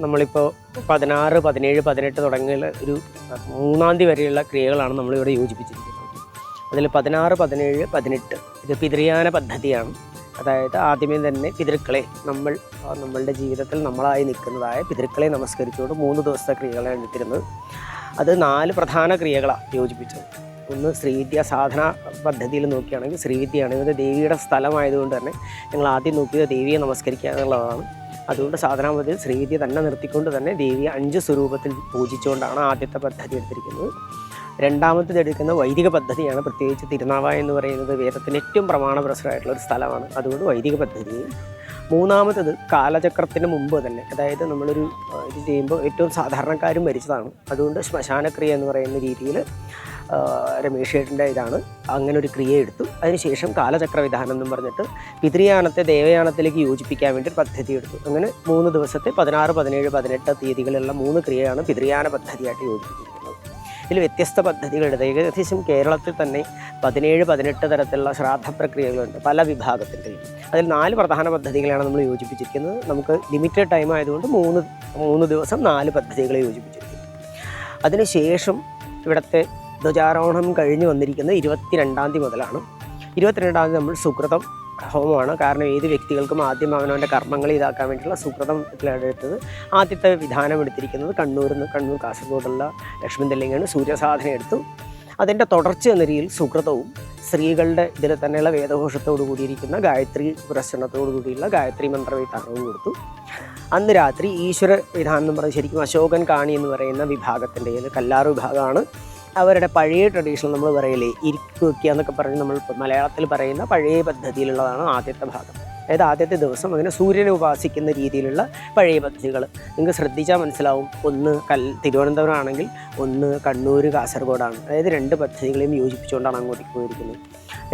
നമ്മളിപ്പോൾ 16, 17, 18 തുടങ്ങിയ ഒരു 3-ാം തീയതി വരെയുള്ള ക്രിയകളാണ് നമ്മളിവിടെ യോജിപ്പിച്ചിരിക്കുന്നത്. അതിൽ 16, 17, 18 ഇത് പിതൃയാന പദ്ധതിയാണ്. അതായത് ആദ്യമേ തന്നെ പിതൃക്കളെ നമ്മളുടെ ജീവിതത്തിൽ നമ്മളായി നിൽക്കുന്നതായ പിതൃക്കളെ നമസ്കരിച്ചുകൊണ്ട് 3 ദിവസത്തെ ക്രിയകളാണ് എടുത്തിരുന്നത്. അത് 4 പ്രധാന ക്രിയകളാണ് യോജിപ്പിച്ചത്. ഒന്ന് ശ്രീവിദ്യ സാധന പദ്ധതിയിൽ നോക്കുകയാണെങ്കിൽ ശ്രീവിദ്യയാണ്. ഇത് ദേവിയുടെ സ്ഥലമായതുകൊണ്ട് തന്നെ ഞങ്ങൾ ആദ്യം നോക്കിയത് ദേവിയെ നമസ്കരിക്കുക എന്നുള്ളതാണ്. അതുകൊണ്ട് സാധനാ പദ്ധതിയിൽ ശ്രീവിദ്യ തന്നെ നിർത്തിക്കൊണ്ട് തന്നെ ദേവിയെ 5 സ്വരൂപത്തിൽ പൂജിച്ചുകൊണ്ടാണ് ആദ്യത്തെ പദ്ധതി എടുത്തിരിക്കുന്നത്. രണ്ടാമത്തേത് എടുക്കുന്ന വൈദിക പദ്ധതിയാണ്. പ്രത്യേകിച്ച് തിരുനാവായ എന്ന് പറയുന്നത് വേദത്തിന് ഏറ്റവും പ്രമാണപ്രസരമായിട്ടുള്ള ഒരു സ്ഥലമാണ്. അതുകൊണ്ട് വൈദിക പദ്ധതിയും. മൂന്നാമത്തത് കാലചക്രത്തിന് മുമ്പ് തന്നെ, അതായത് നമ്മളൊരു ഇത് ചെയ്യുമ്പോൾ ഏറ്റവും സാധാരണക്കാരും മരിച്ചതാണ്. അതുകൊണ്ട് ശ്മശാനക്രിയ എന്ന് പറയുന്ന രീതിയിൽ രമേശ് ഏട്ടൻ്റെ ഇതാണ്, അങ്ങനെ ഒരു ക്രിയ എടുത്തു. അതിനുശേഷം കാലചക്ര വിധാനം എന്നും പറഞ്ഞിട്ട് പിതൃയാനത്തെ ദേവയാനത്തിലേക്ക് യോജിപ്പിക്കാൻ വേണ്ടി ഒരു പദ്ധതി എടുത്തു. അങ്ങനെ 3 ദിവസത്തെ 16, 17, 18 തീയതികളിലുള്ള 3 ക്രിയയാണ് പിതൃയാന പദ്ധതിയായിട്ട് യോജിപ്പിച്ചിരിക്കുന്നത്. ഇതിൽ വ്യത്യസ്ത പദ്ധതികളുണ്ട്. ഏകദേശം കേരളത്തിൽ തന്നെ 17, 18 തരത്തിലുള്ള ശ്രാദ്ധ പ്രക്രിയകളുണ്ട് പല വിഭാഗത്തിൻ്റെയും. അതിൽ 4 പ്രധാന പദ്ധതികളാണ് നമ്മൾ യോജിപ്പിച്ചിരിക്കുന്നത്. നമുക്ക് ലിമിറ്റഡ് ടൈം ആയതുകൊണ്ട് 3 ദിവസം 4 പദ്ധതികളെ യോജിപ്പിച്ചിരിക്കുന്നു. അതിനുശേഷം ഇവിടുത്തെ ധ്വജാരോഹണം കഴിഞ്ഞ് വന്നിരിക്കുന്നത് 22-ാം തീയതി മുതലാണ്. 22-ാം തീയതി നമ്മൾ സുകൃതം ഹോമമാണ്. കാരണം ഏത് വ്യക്തികൾക്കും ആദ്യം അവനവൻ്റെ കർമ്മങ്ങൾ ഇതാക്കാൻ വേണ്ടിയിട്ടുള്ള സുകൃതത്തിലാണ് എടുത്തത്. ആദ്യത്തെ വിധാനം എടുത്തിരിക്കുന്നത് കണ്ണൂർ കാസർഗോഡുള്ള ലക്ഷ്മി തെല്ലിങ്ങാണ്. സൂര്യസാധന എടുത്തു. അതിൻ്റെ തുടർച്ച എന്ന രീതിയിൽ സുകൃതവും സ്ത്രീകളുടെ ഇതിൽ തന്നെയുള്ള വേദഘോഷത്തോടു കൂടിയിരിക്കുന്ന ഗായത്രി പുരസ്കരണത്തോടു കൂടിയുള്ള ഗായത്രി മന്ത്രവിധാനവും കൊടുത്തു. അന്ന് രാത്രി ഈശ്വര വിധാനം എന്ന് പറഞ്ഞാൽ ശരിക്കും അശോകൻ കാണി എന്ന് പറയുന്ന വിഭാഗത്തിൻ്റെ കല്ലാർ വിഭാഗമാണ്. അവരുടെ പഴയ ട്രഡീഷണൽ നമ്മൾ പറയില്ലേ ഇരിക്കു വയ്ക്കുക എന്നൊക്കെ പറഞ്ഞ് നമ്മൾ മലയാളത്തിൽ പറയുന്ന പഴയ പദ്ധതിയിലുള്ളതാണ് ആദ്യത്തെ ഭാഗം. അതായത് ആദ്യത്തെ ദിവസം അങ്ങനെ സൂര്യനെ ഉപാസിക്കുന്ന രീതിയിലുള്ള പഴയ പദ്ധതികൾ നിങ്ങൾക്ക് ശ്രദ്ധിച്ചാൽ മനസ്സിലാവും. ഒന്ന് തിരുവനന്തപുരം ആണെങ്കിൽ ഒന്ന് കണ്ണൂർ കാസർഗോഡാണ്. അതായത് 2 പദ്ധതികളെയും യോജിപ്പിച്ചുകൊണ്ടാണ് അങ്ങോട്ടേക്ക് പോയിരിക്കുന്നത്.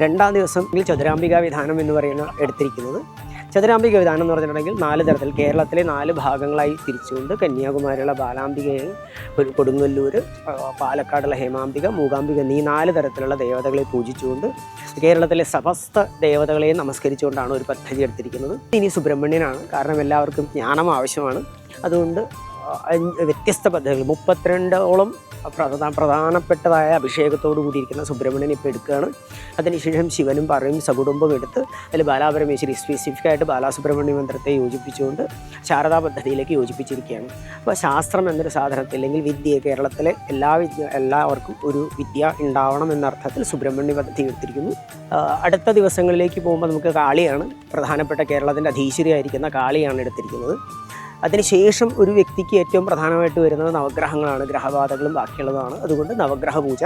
2-ാം ദിവസം ചതുരാംബിക വിധാനം എന്ന് പറയുന്ന എടുത്തിരിക്കുന്നത്. ചതുരാംബിക വിധാനം എന്ന് പറഞ്ഞിട്ടുണ്ടെങ്കിൽ 4 തരത്തിൽ കേരളത്തിലെ 4 ഭാഗങ്ങളായി തിരിച്ചുകൊണ്ട് കന്യാകുമാരിയുള്ള ബാലാംബികയും കൊടുങ്ങല്ലൂർ, പാലക്കാടുള്ള ഹേമാംബിക, മൂകാംബിക എന്നീ 4 തരത്തിലുള്ള ദേവതകളെ പൂജിച്ചുകൊണ്ട് കേരളത്തിലെ സമസ്ത ദേവതകളെയും നമസ്കരിച്ചുകൊണ്ടാണ് ഒരു പദ്ധതി എടുത്തിരിക്കുന്നത്. ഇനി സുബ്രഹ്മണ്യനാണ്. കാരണം എല്ലാവർക്കും ജ്ഞാനം ആവശ്യമാണ്. അതുകൊണ്ട് വ്യത്യസ്ത പദ്ധതികൾ 32ഓളം പ്രധാനപ്പെട്ടതായ അഭിഷേകത്തോടു കൂടിയിരിക്കുന്ന സുബ്രഹ്മണ്യൻ ഇപ്പോൾ എടുക്കുകയാണ്. അതിനുശേഷം ശിവനും പറയും സകുടുംബം എടുത്ത് അതിൽ ബാലാപരമേശ്വരി സ്പെസിഫിക്കായിട്ട് ബാലാസുബ്രഹ്മണ്യ മന്ത്രത്തെ യോജിപ്പിച്ചുകൊണ്ട് ശാരദാ പദ്ധതിയിലേക്ക് യോജിപ്പിച്ചിരിക്കുകയാണ്. അപ്പോൾ ശാസ്ത്രം എന്നൊരു സാധനത്തിൽ അല്ലെങ്കിൽ വിദ്യ കേരളത്തിലെ എല്ലാവർക്കും ഒരു വിദ്യ ഉണ്ടാവണം എന്ന അർത്ഥത്തിൽ സുബ്രഹ്മണ്യ പദ്ധതി എടുത്തിരിക്കുന്നു. അടുത്ത ദിവസങ്ങളിലേക്ക് പോകുമ്പോൾ നമുക്ക് കാളിയാണ് പ്രധാനപ്പെട്ട കേരളത്തിൻ്റെ അധീശ്വരിയായിരിക്കുന്ന കാളിയാണ് എടുത്തിരിക്കുന്നത്. അതിനുശേഷം ഒരു വ്യക്തിക്ക് ഏറ്റവും പ്രധാനമായിട്ട് വരുന്നത് നവഗ്രഹങ്ങളാണ്. ഗ്രഹബാധകളും ബാക്കിയുള്ളതാണ്. അതുകൊണ്ട് നവഗ്രഹ പൂജ.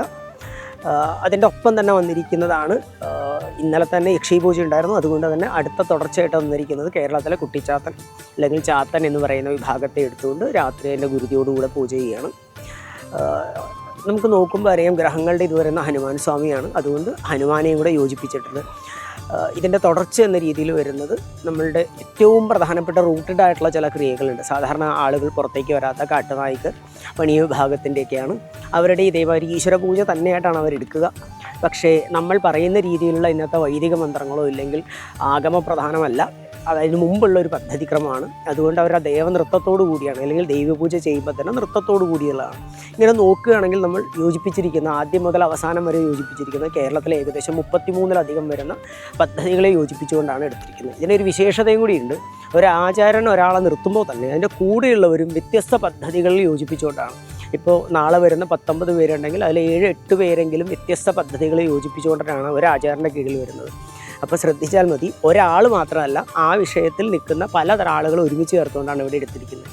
അതിൻ്റെ ഒപ്പം തന്നെ വന്നിരിക്കുന്നതാണ് ഇന്നലെ തന്നെ യക്ഷി പൂജ ഉണ്ടായിരുന്നു. അതുകൊണ്ട് തന്നെ അടുത്ത തുടർച്ചയായിട്ട് വന്നിരിക്കുന്നത് കേരളത്തിലെ കുട്ടിച്ചാത്തൻ അല്ലെങ്കിൽ ചാത്തൻ എന്ന് പറയുന്ന വിഭാഗത്തെ എടുത്തുകൊണ്ട് രാത്രി അതിൻ്റെ ഗുരുതിയോടുകൂടെ പൂജ ചെയ്യുകയാണ്. നമുക്ക് നോക്കുമ്പോൾ അറിയാം ഗ്രഹങ്ങളുടെ ഇത് വരുന്ന ഹനുമാൻ സ്വാമിയാണ്. അതുകൊണ്ട് ഹനുമാനെയും കൂടെ യോജിപ്പിച്ചിട്ടുണ്ട്. ഇതിൻ്റെ തുടർച്ച എന്ന രീതിയിൽ വരുന്നത് നമ്മളുടെ ഏറ്റവും പ്രധാനപ്പെട്ട റൂട്ടഡ് ആയിട്ടുള്ള ചില ക്രിയകളുണ്ട്. സാധാരണ ആളുകൾ പുറത്തേക്ക് വരാത്ത കാട്ടുനായ്ക്ക് പണിയ വിഭാഗത്തിൻ്റെയൊക്കെയാണ്. അവരുടെ ഇതേമാതിരി ഈശ്വര പൂജ തന്നെയായിട്ടാണ് അവരെടുക്കുക. പക്ഷേ നമ്മൾ പറയുന്ന രീതിയിലുള്ള ഇന്നത്തെ വൈദിക മന്ത്രങ്ങളോ ഇല്ലെങ്കിൽ ആഗമപ്രധാനമല്ല, അതിന് മുമ്പുള്ള ഒരു പദ്ധതിക്രമമാണ്. അതുകൊണ്ട് അവർ ആ ദേവനൃത്തത്തോടു കൂടിയാണ് അല്ലെങ്കിൽ ദൈവപൂജ ചെയ്യുമ്പോൾ തന്നെ നൃത്തത്തോടു കൂടിയുള്ളതാണ്. ഇങ്ങനെ നോക്കുകയാണെങ്കിൽ നമ്മൾ യോജിപ്പിച്ചിരിക്കുന്ന ആദ്യം മുതൽ അവസാനം വരെ യോജിപ്പിച്ചിരിക്കുന്നത് കേരളത്തിലെ ഏകദേശം 33-ലധികം വരുന്ന പദ്ധതികളെ യോജിപ്പിച്ചുകൊണ്ടാണ് എടുത്തിരിക്കുന്നത്. ഇതിനൊരു വിശേഷതയും കൂടിയുണ്ട്. ഒരു ആചാരൻ ഒരാളെ നിർത്തുമ്പോൾ തന്നെ അതിൻ്റെ കൂടെയുള്ളവരും വ്യത്യസ്ത പദ്ധതികളിൽ യോജിപ്പിച്ചുകൊണ്ടാണ്. ഇപ്പോൾ നാളെ വരുന്ന 19 പേരുണ്ടെങ്കിൽ അതിൽ 7-8 പേരെങ്കിലും വ്യത്യസ്ത പദ്ധതികളെ യോജിപ്പിച്ചുകൊണ്ടാണ് ഒരു ആചാരൻ്റെ കീഴിൽ വരുന്നത്. അപ്പോൾ ശ്രദ്ധിച്ചാൽ മതി, ഒരാൾ മാത്രമല്ല ആ വിഷയത്തിൽ നിൽക്കുന്ന പലതരം ആളുകൾ ഒരുമിച്ച് ചേർത്തുകൊണ്ടാണ് ഇവിടെ എടുത്തിരിക്കുന്നത്.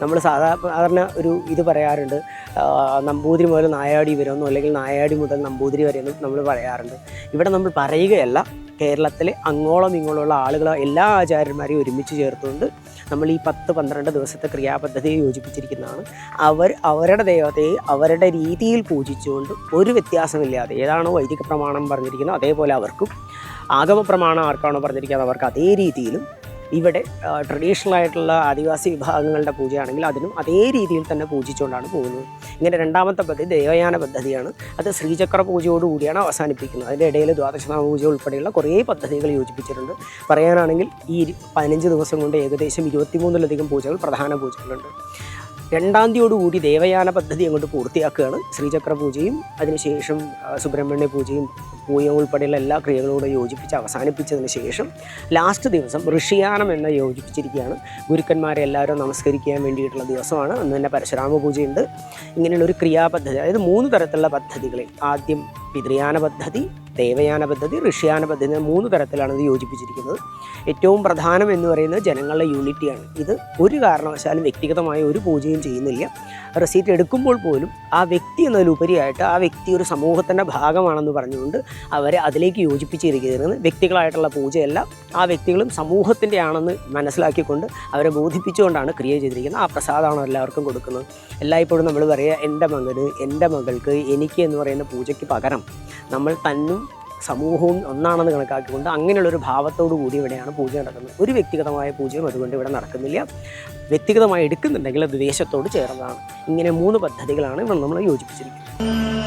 നമ്മൾ സാധാരണ ഒരു ഇത് പറയാറുണ്ട്, നമ്പൂതിരി മുതൽ നായാടി വരുമെന്നോ അല്ലെങ്കിൽ നായാടി മുതൽ നമ്പൂതിരി വരെയെന്നും നമ്മൾ പറയാറുണ്ട്. ഇവിടെ നമ്മൾ പറയുകയല്ല, കേരളത്തിലെ അങ്ങോളം ഇങ്ങോളമുള്ള ആളുകൾ എല്ലാ ആചാര്യന്മാരെയും ഒരുമിച്ച് ചേർത്തുകൊണ്ട് നമ്മൾ ഈ 10-12 ദിവസത്തെ ക്രിയാപദ്ധതിയെ യോജിപ്പിച്ചിരിക്കുന്നതാണ്. അവരുടെ ദൈവത്തെ അവരുടെ രീതിയിൽ പൂജിച്ചുകൊണ്ട് ഒരു വ്യത്യാസമില്ലാതെ ഏതാണോ വൈദിക പ്രമാണം പറഞ്ഞിരിക്കുന്നത് അതേപോലെ അവർക്കും ആഗമ പ്രമാണം ആർക്കാണോ പറഞ്ഞിരിക്കുന്നത് അവർക്ക് അതേ രീതിയിലും ഇവിടെ ട്രഡീഷണൽ ആയിട്ടുള്ള ആദിവാസി വിഭാഗങ്ങളുടെ പൂജയാണെങ്കിൽ അതിനും അതേ രീതിയിൽ തന്നെ പൂജിച്ചുകൊണ്ടാണ് പോകുന്നത്. ഇങ്ങനെ രണ്ടാമത്തെ പദ്ധതി ദേവയാന പദ്ധതിയാണ്. അത് ശ്രീചക്ര പൂജയോടുകൂടിയാണ് അവസാനിപ്പിക്കുന്നത്. അതിൻ്റെ ഇടയിൽ ദ്വാദശനാമ പൂജ ഉൾപ്പെടെയുള്ള കുറേ പദ്ധതികൾ യോജിപ്പിച്ചിട്ടുണ്ട്. പറയാനാണെങ്കിൽ ഈ 15 ദിവസം കൊണ്ട് ഏകദേശം 23-ലധികം പൂജകൾ, പ്രധാന പൂജകളുണ്ട്. 2-ാം തീയതിയോടുകൂടി ദേവയാന പദ്ധതി അങ്ങോട്ട് പൂർത്തിയാക്കുകയാണ്. ശ്രീചക്ര പൂജയും അതിനുശേഷം സുബ്രഹ്മണ്യ പൂജയും പൂജയും ഉൾപ്പെടെയുള്ള എല്ലാ ക്രിയകളോടും യോജിപ്പിച്ച് അവസാനിപ്പിച്ചതിന് ശേഷം ലാസ്റ്റ് ദിവസം ഋഷിയാനം എന്ന യോജിപ്പിച്ചിരിക്കുകയാണ്. ഗുരുക്കന്മാരെ എല്ലാവരും നമസ്കരിക്കാൻ വേണ്ടിയിട്ടുള്ള ദിവസമാണ്. അന്ന് തന്നെ പരശുരാമ പൂജയുണ്ട്. ഇങ്ങനെയുള്ള ഒരു ക്രിയാപദ്ധതി, അതായത് 3 തരത്തിലുള്ള പദ്ധതികളിൽ ആദ്യം പിതൃയാന പദ്ധതി, ദേവയാന പദ്ധതി, ഋഷിയാന പദ്ധതി, 3 തരത്തിലാണ് ഇത് യോജിപ്പിച്ചിരിക്കുന്നത്. ഏറ്റവും പ്രധാനം എന്ന് പറയുന്നത് ജനങ്ങളുടെ യൂണിറ്റിയാണ്. ഇത് ഒരു കാരണവശാലും വ്യക്തിഗതമായ ഒരു പൂജയും ചെയ്യുന്നില്ല. റെസീറ്റ് എടുക്കുമ്പോൾ പോലും ആ വ്യക്തി എന്നതിലുപരിയായിട്ട് ആ വ്യക്തി ഒരു സമൂഹത്തിൻ്റെ ഭാഗമാണെന്ന് പറഞ്ഞുകൊണ്ട് അവരെ അതിലേക്ക് യോജിപ്പിച്ചിരിക്കുന്നത്. വ്യക്തികളായിട്ടുള്ള പൂജയല്ല, ആ വ്യക്തികളും സമൂഹത്തിൻ്റെ ആണെന്ന് മനസ്സിലാക്കിക്കൊണ്ട് അവരെ ബോധിപ്പിച്ചുകൊണ്ടാണ് ക്രിയ ചെയ്തിരിക്കുന്നത്. ആ പ്രസാദമാണ് എല്ലാവർക്കും കൊടുക്കുന്നത്. എല്ലായ്പ്പോഴും നമ്മൾ പറയുക, എൻ്റെ മകന്, എൻ്റെ മകൾക്ക്, എനിക്ക് എന്ന് പറയുന്ന പൂജയ്ക്ക് പകരം നമ്മൾ തന്നും സമൂഹവും ഒന്നാണെന്ന് കണക്കാക്കിക്കൊണ്ട് അങ്ങനെയുള്ളൊരു ഭാവത്തോടു കൂടി ഇവിടെയാണ് പൂജ നടക്കുന്നത്. ഒരു വ്യക്തിഗതമായ പൂജയും അതുകൊണ്ട് ഇവിടെ നടക്കുന്നില്ല. വ്യക്തിഗതമായി എടുക്കുന്നുണ്ടെങ്കിൽ അത് ദേശത്തോട് ചേർന്നതാണ്. ഇങ്ങനെ 3 പദ്ധതികളാണ് ഇവിടെ നമ്മൾ യോജിപ്പിച്ചിരിക്കുന്നത്.